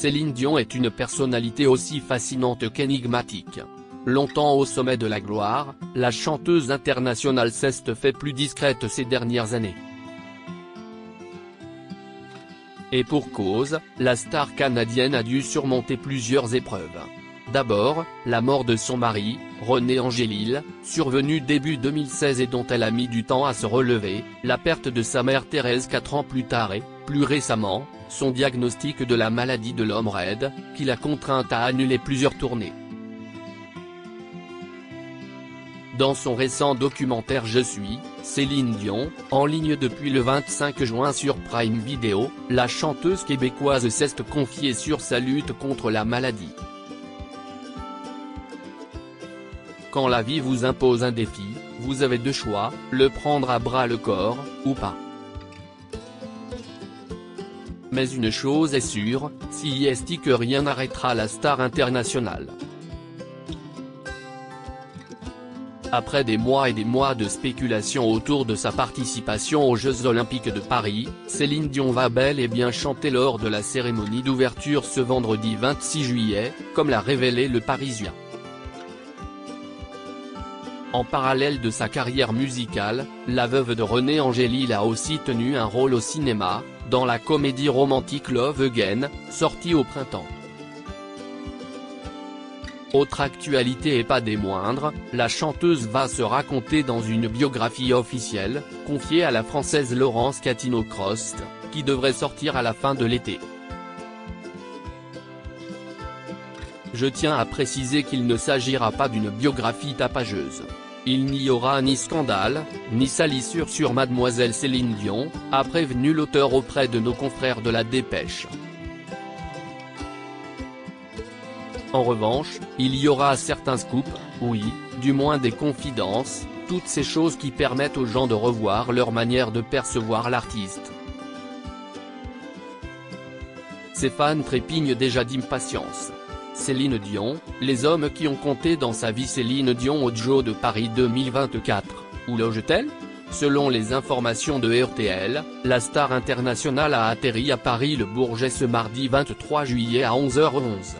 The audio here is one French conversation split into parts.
Céline Dion est une personnalité aussi fascinante qu'énigmatique. Longtemps au sommet de la gloire, la chanteuse internationale s'est fait plus discrète ces dernières années. Et pour cause, la star canadienne a dû surmonter plusieurs épreuves. D'abord, la mort de son mari, René Angélil, survenue début 2016 et dont elle a mis du temps à se relever, la perte de sa mère Thérèse 4 ans plus tard et, plus récemment, son diagnostic de la maladie de l'homme raide, qui l'a contrainte à annuler plusieurs tournées. Dans son récent documentaire Je suis, Céline Dion, en ligne depuis le 25 juin sur Prime Video, la chanteuse québécoise s'est confiée sur sa lutte contre la maladie. Quand la vie vous impose un défi, vous avez deux choix, le prendre à bras le corps, ou pas. Mais une chose est sûre, si est que rien n'arrêtera la star internationale. Après des mois et des mois de spéculation autour de sa participation aux Jeux Olympiques de Paris, Céline Dion va bel et bien chanter lors de la cérémonie d'ouverture ce vendredi 26 juillet, comme l'a révélé Le Parisien. En parallèle de sa carrière musicale, la veuve de René Angélil a aussi tenu un rôle au cinéma, dans la comédie romantique Love Again, sortie au printemps. Autre actualité et pas des moindres, la chanteuse va se raconter dans une biographie officielle, confiée à la Française Laurence Catino-Crost, qui devrait sortir à la fin de l'été. Je tiens à préciser qu'il ne s'agira pas d'une biographie tapageuse. Il n'y aura ni scandale, ni salissure sur Mademoiselle Céline Dion, a prévenu l'auteur auprès de nos confrères de La Dépêche. En revanche, il y aura certains scoops, oui, du moins des confidences, toutes ces choses qui permettent aux gens de revoir leur manière de percevoir l'artiste. Ses fans trépignent déjà d'impatience. Céline Dion, les hommes qui ont compté dans sa vie. Céline Dion au Jeux de Paris 2024, où loge-t-elle ? Selon les informations de RTL, la star internationale a atterri à Paris Le Bourget ce mardi 23 juillet à 11h11.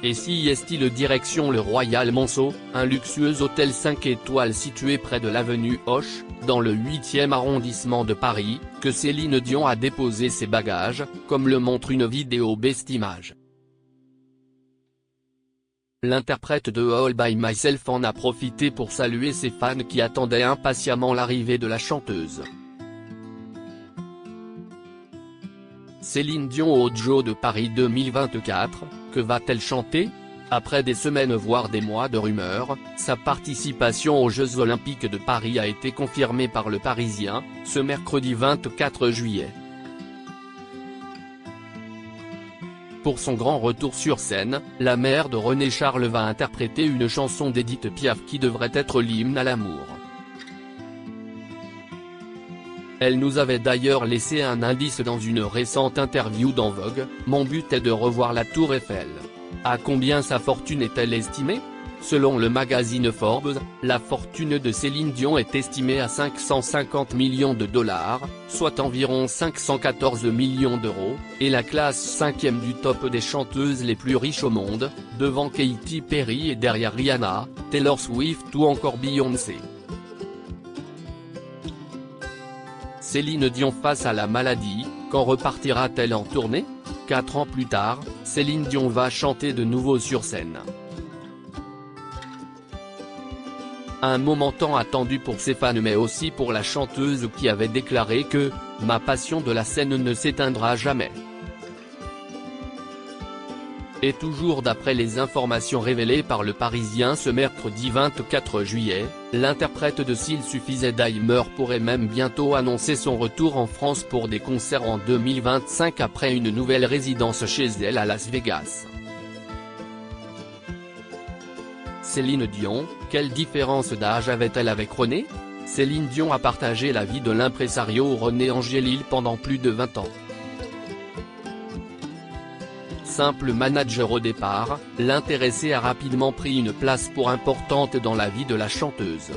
Et si est-il direction le Royal Monceau, un luxueux hôtel 5 étoiles situé près de l'avenue Hoche, dans le 8e arrondissement de Paris, que Céline Dion a déposé ses bagages, comme le montre une vidéo Best Images. L'interprète de All By Myself en a profité pour saluer ses fans qui attendaient impatiemment l'arrivée de la chanteuse. Céline Dion au Jeux de Paris 2024, que va-t-elle chanter ? Après des semaines voire des mois de rumeurs, sa participation aux Jeux Olympiques de Paris a été confirmée par Le Parisien, ce mercredi 24 juillet. Pour son grand retour sur scène, la mère de René Charles va interpréter une chanson d'Édith Piaf qui devrait être l'hymne à l'amour. Elle nous avait d'ailleurs laissé un indice dans une récente interview dans Vogue, « Mon but est de revoir la Tour Eiffel ». À combien sa fortune est-elle estimée ? Selon le magazine Forbes, la fortune de Céline Dion est estimée à 550 millions de dollars, soit environ 514 millions d'euros, et la classe 5e du top des chanteuses les plus riches au monde, devant Katy Perry et derrière Rihanna, Taylor Swift ou encore Beyoncé. Céline Dion face à la maladie, quand repartira-t-elle en tournée ? 4 ans plus tard, Céline Dion va chanter de nouveau sur scène. Un moment tant attendu pour ses fans mais aussi pour la chanteuse qui avait déclaré que « Ma passion de la scène ne s'éteindra jamais ». Et toujours d'après les informations révélées par Le Parisien ce mercredi 24 juillet, l'interprète de S'il suffisait d'Aimer pourrait même bientôt annoncer son retour en France pour des concerts en 2025 après une nouvelle résidence chez elle à Las Vegas. Céline Dion, quelle différence d'âge avait-elle avec René ? Céline Dion a partagé la vie de l'impresario René Angélil pendant plus de 20 ans. Simple manager au départ, l'intéressé a rapidement pris une place importante dans la vie de la chanteuse.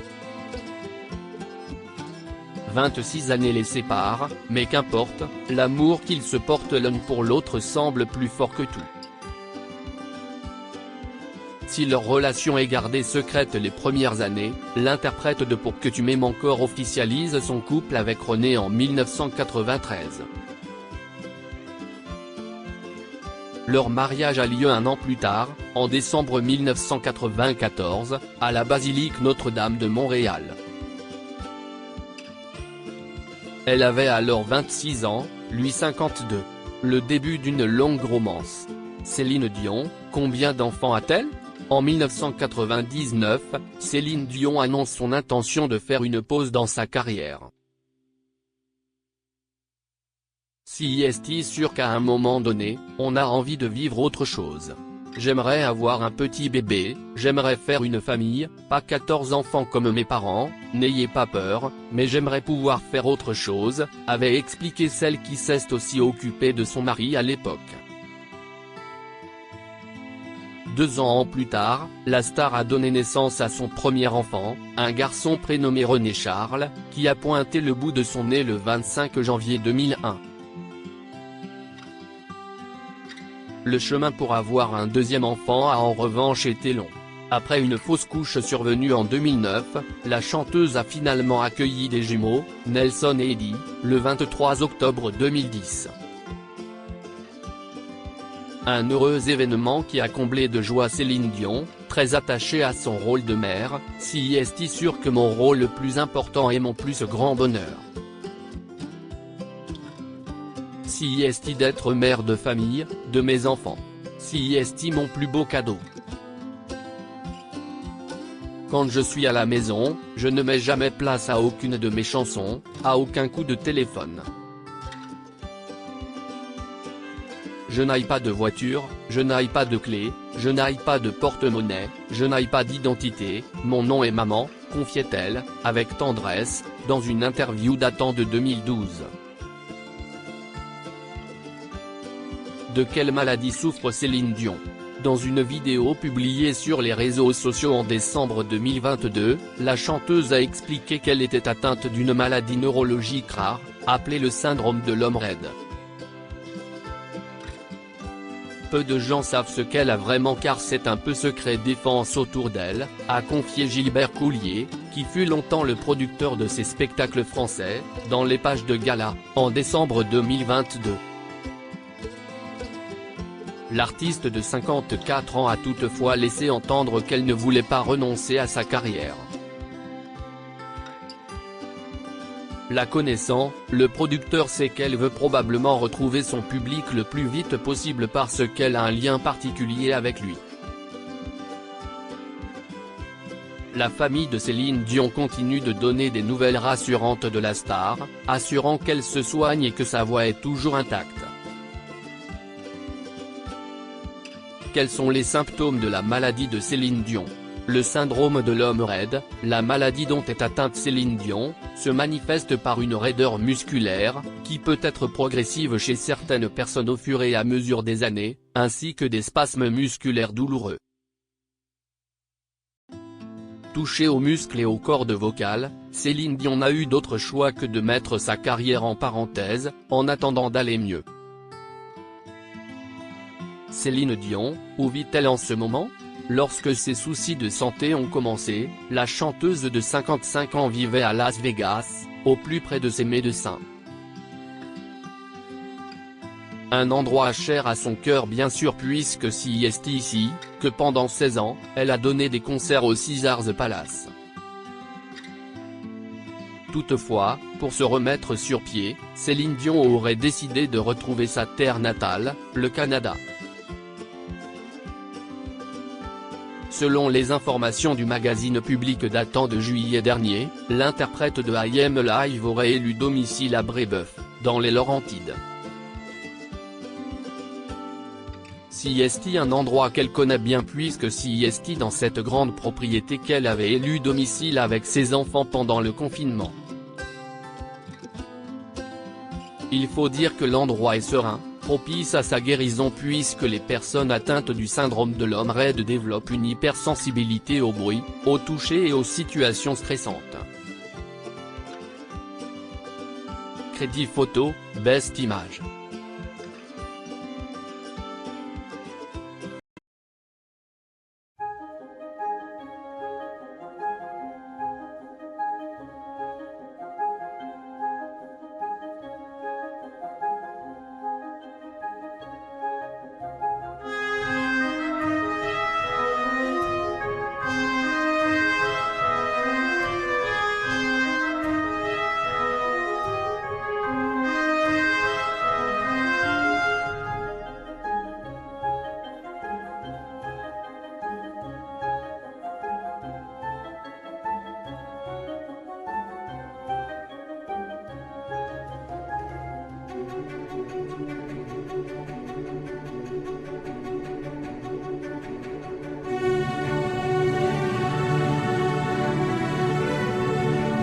26 années les séparent, mais qu'importe, l'amour qu'ils se portent l'un pour l'autre semble plus fort que tout. Si leur relation est gardée secrète les premières années, l'interprète de Pour que tu m'aimes encore officialise son couple avec René en 1993. Leur mariage a lieu un an plus tard, en décembre 1994, à la basilique Notre-Dame de Montréal. Elle avait alors 26 ans, lui 52. Le début d'une longue romance. Céline Dion, combien d'enfants a-t-elle ? En 1999, Céline Dion annonce son intention de faire une pause dans sa carrière. Si est sûr qu'à un moment donné, on a envie de vivre autre chose. J'aimerais avoir un petit bébé, j'aimerais faire une famille, pas 14 enfants comme mes parents, n'ayez pas peur, mais j'aimerais pouvoir faire autre chose, avait expliqué celle qui s'est aussi occupée de son mari à l'époque. 2 ans plus tard, la star a donné naissance à son premier enfant, un garçon prénommé René Charles, qui a pointé le bout de son nez le 25 janvier 2001. Le chemin pour avoir un deuxième enfant a en revanche été long. Après une fausse couche survenue en 2009, la chanteuse a finalement accueilli des jumeaux, Nelson et Eddie, le 23 octobre 2010. Un heureux événement qui a comblé de joie Céline Dion, très attachée à son rôle de mère, si est sûr que mon rôle le plus important est mon plus grand bonheur. Si est d'être mère de famille, de mes enfants. Si est mon plus beau cadeau. Quand je suis à la maison, je ne mets jamais place à aucune de mes chansons, à aucun coup de téléphone. Je n'aille pas de voiture, je n'aille pas de clé, je n'aille pas de porte-monnaie, je n'aille pas d'identité, mon nom est maman, confiait-elle, avec tendresse, dans une interview datant de 2012. De quelle maladie souffre Céline Dion ? Dans une vidéo publiée sur les réseaux sociaux en décembre 2022, la chanteuse a expliqué qu'elle était atteinte d'une maladie neurologique rare, appelée le syndrome de l'homme raide. Peu de gens savent ce qu'elle a vraiment car c'est un peu secret défense autour d'elle, a confié Gilbert Coulier, qui fut longtemps le producteur de ses spectacles français, dans les pages de gala, en décembre 2022. L'artiste de 54 ans a toutefois laissé entendre qu'elle ne voulait pas renoncer à sa carrière. La connaissant, le producteur sait qu'elle veut probablement retrouver son public le plus vite possible parce qu'elle a un lien particulier avec lui. La famille de Céline Dion continue de donner des nouvelles rassurantes de la star, assurant qu'elle se soigne et que sa voix est toujours intacte. Quels sont les symptômes de la maladie de Céline Dion ? Le syndrome de l'homme raide, la maladie dont est atteinte Céline Dion, se manifeste par une raideur musculaire, qui peut être progressive chez certaines personnes au fur et à mesure des années, ainsi que des spasmes musculaires douloureux. Touchée aux muscles et aux cordes vocales, Céline Dion n'a eu d'autre choix que de mettre sa carrière en parenthèse, en attendant d'aller mieux. Céline Dion, où vit-elle en ce moment ? Lorsque ses soucis de santé ont commencé, la chanteuse de 55 ans vivait à Las Vegas, au plus près de ses médecins. Un endroit cher à son cœur bien sûr puisque si est ici, que pendant 16 ans, elle a donné des concerts au Caesars Palace. Toutefois, pour se remettre sur pied, Céline Dion aurait décidé de retrouver sa terre natale, le Canada. Selon les informations du magazine Public datant de juillet dernier, l'interprète de I Am Alive aurait élu domicile à Brébeuf, dans les Laurentides. Si est un endroit qu'elle connaît bien puisque si est dans cette grande propriété qu'elle avait élu domicile avec ses enfants pendant le confinement. Il faut dire que l'endroit est serein, propice à sa guérison puisque les personnes atteintes du syndrome de l'homme raide développent une hypersensibilité au bruit, au toucher et aux situations stressantes. Crédit photo, Best Image.